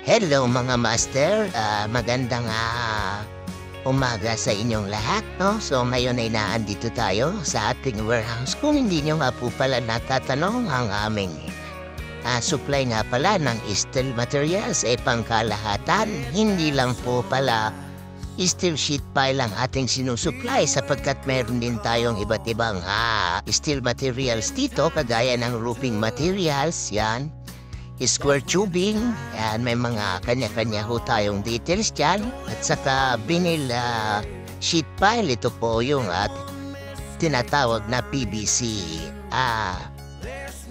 Hello mga master, magandang umaga sa inyong lahat, no? So ngayon ay naandito tayo sa ating warehouse. Kung hindi nyo nga po pala natatanong, ang aming supply nga pala ng steel materials ay pangkalahatan. Hindi lang po pala steel sheet pile ang ating sinusupply sapagkat meron din tayong iba't ibang steel materials dito kagaya ng roofing materials, yan. Square tubing, yan, may mga kanya-kanya ho tayong details dyan. At saka vinyl sheet pile, ito po yung tinatawag na PVC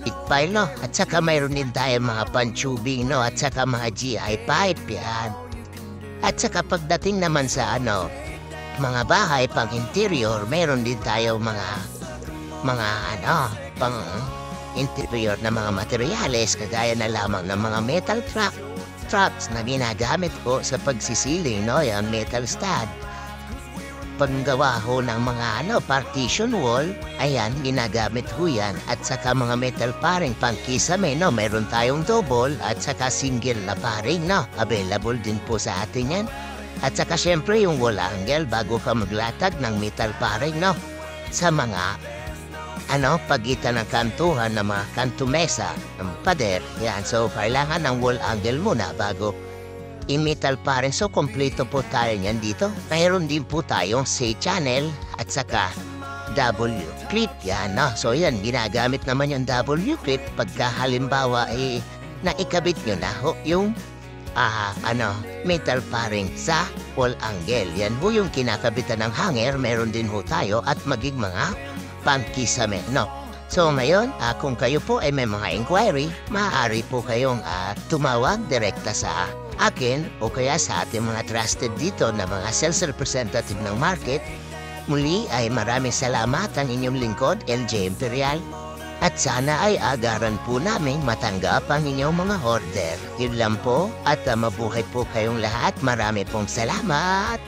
sheet pile, no? At saka mayroon din tayong mga pan-tubing, no? At saka mga GI pipe, yan. At saka pagdating naman sa mga bahay pang interior, mayroon din tayong mga pang interior na mga materyales kagaya na lamang ng mga metal traps na ginagamit po sa pagsisiling, no? Yan, metal stud. Panggawa ho ng mga partition wall, ayan, ginagamit ho yan. At saka mga metal paring pang kisame, no? Meron tayong double at saka single na paring, no? Available din po sa atin yan. At saka syempre yung wall angle bago ka maglatag ng metal paring, no? Sa mga pagitan ng kantuhan ng mga kantumesa ng pader. Yan, so kailangan ng wall angle muna bago i-metal pa rin. So kompleto po tayo niyan dito. Mayroon din po tayong C-channel at saka W-clip. Yan, no? So yan, ginagamit naman yung W-clip pagka halimbawa naikabit nyo na ho yung metal paring sa wall angle. Yan ho yung kinakabitan ng hanger. Meron din ho tayo at maging mga pangkisame, no? So ngayon, kung kayo po ay may mga inquiry, maaari po kayong tumawag direkta sa akin o kaya sa ating mga trusted dito na mga sales representative ng market. Muli ay maraming salamat ang inyong lingkod, LJ Imperial. At sana ay agaran po namin matanggap ang inyong mga order. Yun lang po at mabuhay po kayong lahat. Marami pong salamat!